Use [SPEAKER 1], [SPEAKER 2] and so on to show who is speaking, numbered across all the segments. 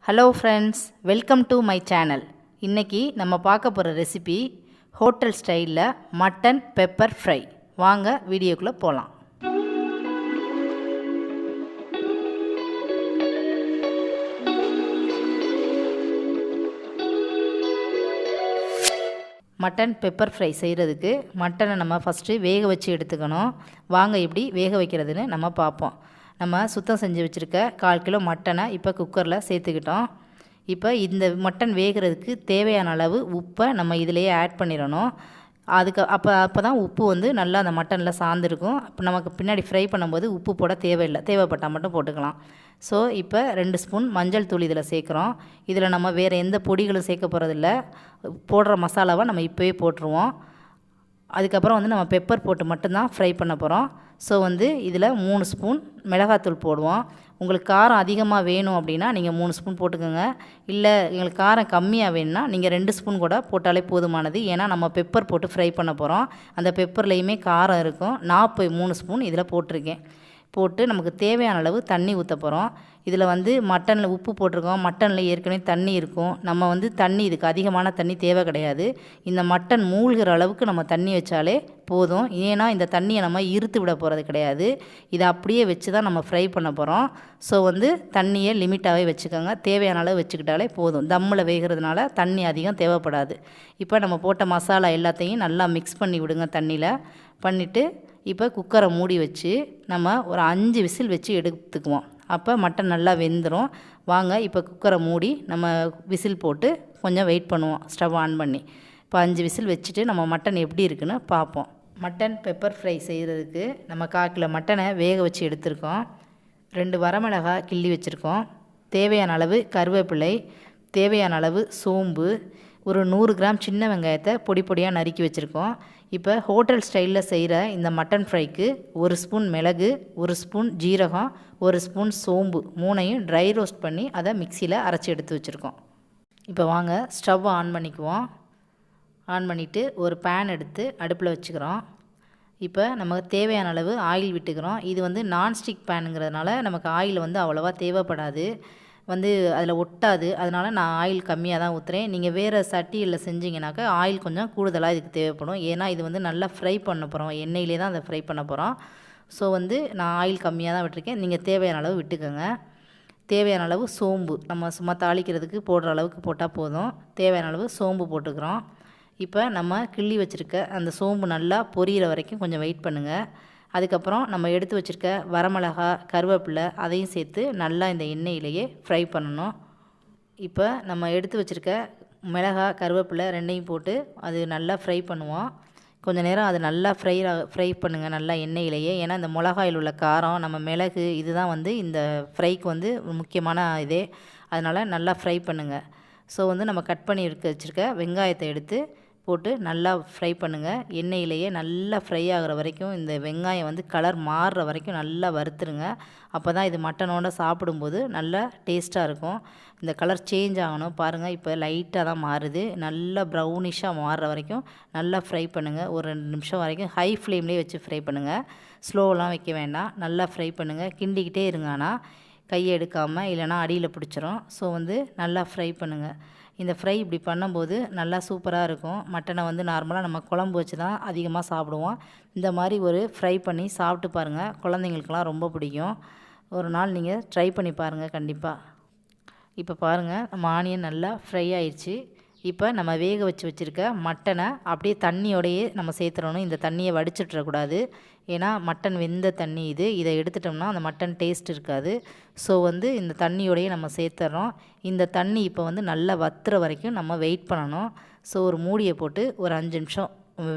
[SPEAKER 1] Hello friends, welcome to my channel. இன்றைக்கி நம்ம பார்க்க போகிற ரெசிபி ஹோட்டல் ஸ்டைலில் மட்டன் பெப்பர் ஃப்ரை. வாங்க வீடியோக்குள்ளே போகலாம். மட்டன் பெப்பர் ஃப்ரை செய்கிறதுக்கு மட்டனை நம்ம ஃபஸ்ட்டு வேக வச்சு எடுத்துக்கணும். வாங்க எப்படி வேக வைக்கிறதுன்னு நம்ம பார்ப்போம். நம்ம சுத்தம் செஞ்சு வச்சுருக்க 1/4 கிலோ மட்டனை இப்போ குக்கரில் சேர்த்துக்கிட்டோம். இப்போ இந்த மட்டன் வேகிறதுக்கு தேவையான அளவு உப்பை நம்ம இதிலேயே ஆட் பண்ணிடணும். அப்போ தான் உப்பு வந்து நல்லா அந்த மட்டனில் சார்ந்துருக்கும். இப்போ நமக்கு பின்னாடி ஃப்ரை பண்ணும்போது உப்பு போட தேவையில்லை, தேவைப்பட்டால் மட்டும் போட்டுக்கலாம். ஸோ இப்போ 2 ஸ்பூன் மஞ்சள் தூள் இதில் சேர்க்குறோம். இதில் நம்ம வேறு எந்த பொடிகளும் சேர்க்க போகிறதில்ல. போடுற மசாலாவை நம்ம இப்போவே போட்டுருவோம். அதுக்கப்புறம் வந்து நம்ம பெப்பர் போட்டு மட்டும்தான் ஃப்ரை பண்ண போகிறோம். ஸோ வந்து இதில் 3 ஸ்பூன் மிளகாத்தூள் போடுவோம். உங்களுக்கு காரம் அதிகமாக வேணும் அப்படின்னா நீங்கள் 3 ஸ்பூன் போட்டுக்கோங்க. இல்லை எங்களுக்கு காரம் கம்மியாக வேணும்னா நீங்கள் 2 ஸ்பூன் கூட போட்டாலே போதுமானது. ஏன்னா நம்ம பெப்பர் போட்டு ஃப்ரை பண்ண போகிறோம். அந்த பெப்பர்லேயுமே காரம் இருக்கும். நான் இப்போ 3 ஸ்பூன் இதில் போட்டிருக்கேன். போட்டு நமக்கு தேவையான அளவு தண்ணி ஊற்ற போகிறோம். இதில் வந்து மட்டனில் உப்பு போட்டிருக்கோம். மட்டனில் ஏற்கனவே தண்ணி இருக்கும். நம்ம வந்து தண்ணி இதுக்கு அதிகமான தண்ணி தேவை கிடையாது. இந்த மட்டன் மூழ்கிற அளவுக்கு நம்ம தண்ணி வச்சாலே போதும். ஏன்னா இந்த தண்ணியை நம்ம இருத்து விட போகிறது கிடையாது. இதை அப்படியே வச்சு தான் நம்ம ஃப்ரை பண்ண போகிறோம். ஸோ வந்து தண்ணியை லிமிட்டாகவே வச்சுக்கோங்க. தேவையான அளவு வச்சுக்கிட்டாலே போதும். தம்மில் வேகிறதுனால தண்ணி அதிகம் தேவைப்படாது. இப்போ நம்ம போட்ட மசாலா எல்லாத்தையும் நல்லா மிக்ஸ் பண்ணி விடுங்க தண்ணியில். பண்ணிவிட்டு இப்போ குக்கரை மூடி வச்சு நம்ம ஒரு 5 விசில் வச்சு எடுத்துக்குவோம். அப்போ மட்டன் நல்லா வெந்துடும். வாங்க இப்போ குக்கரை மூடி நம்ம விசில் போட்டு கொஞ்சம் வெயிட் பண்ணுவோம், ஸ்டவ் ஆன் பண்ணி. இப்போ 5 விசில் வச்சுட்டு நம்ம மட்டன் எப்படி இருக்குன்னு பார்ப்போம். மட்டன் பெப்பர் ஃப்ரை செய்கிறதுக்கு நம்ம 1/4 கிலோ மட்டனை வேக வச்சு எடுத்துருக்கோம். 2 வரமிளகாய் கிள்ளி வச்சுருக்கோம். தேவையான அளவு கருவேப்பிலை, தேவையான அளவு சோம்பு, ஒரு 100 கிராம் சின்ன வெங்காயத்தை பொடி பொடியாக நறுக்கி வச்சுருக்கோம். இப்போ ஹோட்டல் ஸ்டைலில் செய்கிற இந்த மட்டன் ஃப்ரைக்கு 1 ஸ்பூன் மிளகு, 1 ஸ்பூன் ஜீரகம், 1 ஸ்பூன் சோம்பு 3ஐயும் ட்ரை ரோஸ்ட் பண்ணி அதை மிக்சியில் அரைச்சி எடுத்து வச்சுருக்கோம். இப்போ வாங்க ஸ்டவ் ஆன் பண்ணிக்குவோம். ஆன் பண்ணிவிட்டு ஒரு பேன் எடுத்து அடுப்பில் வச்சுக்கிறோம். இப்போ நமக்கு தேவையான அளவு ஆயில் விட்டுக்கிறோம். இது வந்து நான்ஸ்டிக் பேனுங்கிறதுனால நமக்கு ஆயில் வந்து அவ்வளோவா தேவைப்படாது, வந்து அதில் ஒட்டாது. அதனால் நான் ஆயில் கம்மியாக தான் ஊற்றுறேன். நீங்கள் வேறு சட்டியில் செஞ்சிங்கனாக்கா ஆயில் கொஞ்சம் கூடுதலாக இதுக்கு தேவைப்படும். ஏன்னா இது வந்து நல்லா ஃப்ரை பண்ண போகிறோம், எண்ணெயிலே தான் அதை ஃப்ரை பண்ண போகிறோம். ஸோ வந்து நான் ஆயில் கம்மியாக தான் விட்டுருக்கேன். நீங்கள் தேவையான அளவு விட்டுக்கோங்க. தேவையான அளவு சோம்பு நம்ம சும்மா தாளிக்கிறதுக்கு போடுற அளவுக்கு போட்டால் போதும். தேவையான அளவு சோம்பு போட்டுக்கிறோம். இப்போ நம்ம கிள்ளி வச்சுருக்க அந்த சோம்பு நல்லா பொரியிற வரைக்கும் கொஞ்சம் வெயிட் பண்ணுங்கள். அதுக்கப்புறம் நம்ம எடுத்து வச்சுருக்க வரமிளகா, கருவேப்பிலை அதையும் சேர்த்து நல்லா இந்த எண்ணெயிலேயே ஃப்ரை பண்ணணும். இப்போ நம்ம எடுத்து வச்சுருக்க மிளகா, கருவேப்பிலை 2ஐயும் போட்டு அது நல்லா ஃப்ரை பண்ணுவோம். கொஞ்சம் நேரம் அது நல்லா ஃப்ரை பண்ணுங்கள் நல்லா எண்ணெயிலேயே. ஏன்னா இந்த மிளகாயில் உள்ள காரம், நம்ம மிளகு இதுதான் வந்து இந்த ஃப்ரைக்கு வந்து முக்கியமான இதே. அதனால் நல்லா ஃப்ரை பண்ணுங்கள். ஸோ வந்து நம்ம கட் பண்ணி வச்சுருக்க வெங்காயத்தை எடுத்து போட்டு நல்லா ஃப்ரை பண்ணுங்கள். எண்ணெயிலேயே நல்லா ஃப்ரை ஆகிற வரைக்கும், இந்த வெங்காயம் வந்து கலர் மாறுற வரைக்கும் நல்லா வறுத்துருங்க. அப்போ தான் இது மட்டனோட சாப்பிடும்போது நல்லா டேஸ்ட்டாக இருக்கும். இந்த கலர் சேஞ்ச் ஆகணும். பாருங்கள், இப்போ லைட்டாக தான் மாறுது. நல்லா ப்ரௌனிஷாக மாறுற வரைக்கும் நல்லா ஃப்ரை பண்ணுங்கள். ஒரு 2 நிமிஷம் வரைக்கும் ஹை ஃப்ளேம்லேயே வச்சு ஃப்ரை பண்ணுங்கள். ஸ்லோவெலாம் வைக்க வேண்டாம். நல்லா ஃப்ரை பண்ணுங்கள். கிண்டிக்கிட்டே இருங்க, ஆனால் கையை எடுக்காமல், இல்லைனா அடியில் பிடிச்சிரும். ஸோ வந்து நல்லா ஃப்ரை பண்ணுங்கள். இந்த ஃப்ரை இப்படி பண்ணும்போது நல்லா சூப்பராக இருக்கும். மட்டனை வந்து நார்மலாக நம்ம குழம்பு வச்சு தான் அதிகமாக சாப்பிடுவோம். இந்த மாதிரி ஒரு ஃப்ரை பண்ணி சாப்பிட்டு பாருங்கள். குழந்தைங்களுக்கெல்லாம் ரொம்ப பிடிக்கும். ஒரு நாள் நீங்கள் ட்ரை பண்ணி பாருங்கள் கண்டிப்பாக. இப்போ பாருங்கள், நம்ம ஆனியன் நல்லா ஃப்ரை ஆயிடுச்சு. இப்போ நம்ம வேக வச்சுருக்க மட்டனை அப்படியே தண்ணியோடையே நம்ம சேர்த்துடணும். இந்த தண்ணியை வடிச்சிட்றக்கூடாது. ஏன்னா மட்டன் வெந்த தண்ணி இது. இதை எடுத்துட்டோம்னா அந்த மட்டன் டேஸ்ட் இருக்காது. ஸோ வந்து இந்த தண்ணியோடையே நம்ம சேர்த்துறோம். இந்த தண்ணி இப்போ வந்து நல்லா வத்துற வரைக்கும் நம்ம வெயிட் பண்ணணும். ஸோ ஒரு மூடியை போட்டு ஒரு 5 நிமிஷம்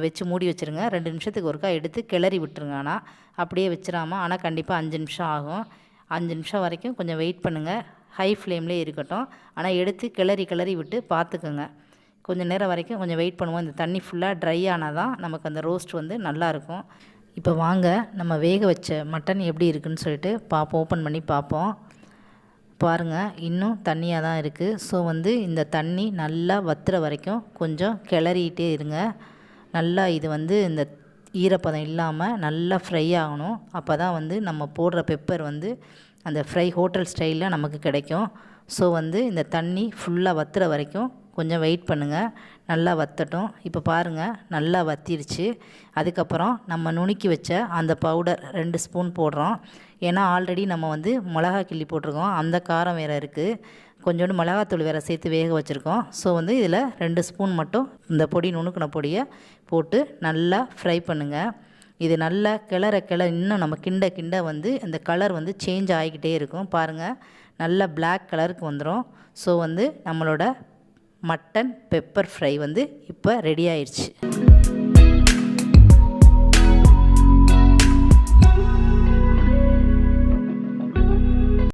[SPEAKER 1] வச்சு மூடி வச்சுருங்க. 2 நிமிஷத்துக்கு ஒருக்கா எடுத்து கிளறி விட்டுருங்க. ஆனால் அப்படியே வச்சிடாமல், ஆனால் கண்டிப்பாக 5 நிமிஷம் ஆகும். 5 நிமிஷம் வரைக்கும் கொஞ்சம் வெயிட் பண்ணுங்கள். ஹை ஃப்ளேம்லேயே இருக்கட்டும். ஆனால் எடுத்து கிளறி விட்டு பார்த்துக்குங்க. கொஞ்சம் நேரம் வரைக்கும் கொஞ்சம் வெயிட் பண்ணுவோம். இந்த தண்ணி ஃபுல்லாக ட்ரை ஆனால் தான் நமக்கு அந்த ரோஸ்ட் வந்து நல்லாயிருக்கும். இப்போ வாங்க நம்ம வேக வச்ச மட்டன் எப்படி இருக்குதுன்னு சொல்லிட்டு பார்ப்போம். ஓப்பன் பண்ணி பார்ப்போம். பாருங்கள், இன்னும் தண்ணியாக தான் இருக்குது. ஸோ வந்து இந்த தண்ணி நல்லா வத்துற வரைக்கும் கொஞ்சம் கிளறிட்டே இருங்க. நல்லா இது வந்து இந்த ஈரப்பதம் இல்லாமல் நல்லா ஃப்ரை ஆகணும். அப்போ தான் வந்து நம்ம போடுற பெப்பர் வந்து அந்த ஃப்ரை ஹோட்டல் ஸ்டைலில் நமக்கு கிடைக்கும். ஸோ வந்து இந்த தண்ணி ஃபுல்லாக வற்றுற வரைக்கும் கொஞ்சம் வெயிட் பண்ணுங்கள். நல்லா வற்றட்டும். இப்போ பாருங்கள் நல்லா வற்றிருச்சு. அதுக்கப்புறம் நம்ம நுணுக்கி வச்ச அந்த பவுடர் 2 ஸ்பூன் போடுறோம். ஏன்னா ஆல்ரெடி நம்ம வந்து மிளகா கிள்ளி போட்டிருக்கோம், அந்த காரம் வேறு இருக்குது. கொஞ்சோண்டு மிளகாத்தூள் வேறு சேர்த்து வேக வச்சுருக்கோம். ஸோ வந்து இதில் 2 ஸ்பூன் மட்டும் இந்த பொடி நுணுக்கின பொடியை போட்டு நல்லா ஃப்ரை பண்ணுங்கள். இது நல்லா கிளற இன்னும் நம்ம கிண்ட கிண்ட வந்து இந்த கலர் வந்து சேஞ்ச் ஆகிக்கிட்டே இருக்கும். பாருங்கள் நல்லா பிளாக் கலருக்கு வந்துடும். ஸோ வந்து நம்மளோட மட்டன் பெப்பர் ஃப்ரை வந்து இப்போ ரெடி ஆயிடுச்சு.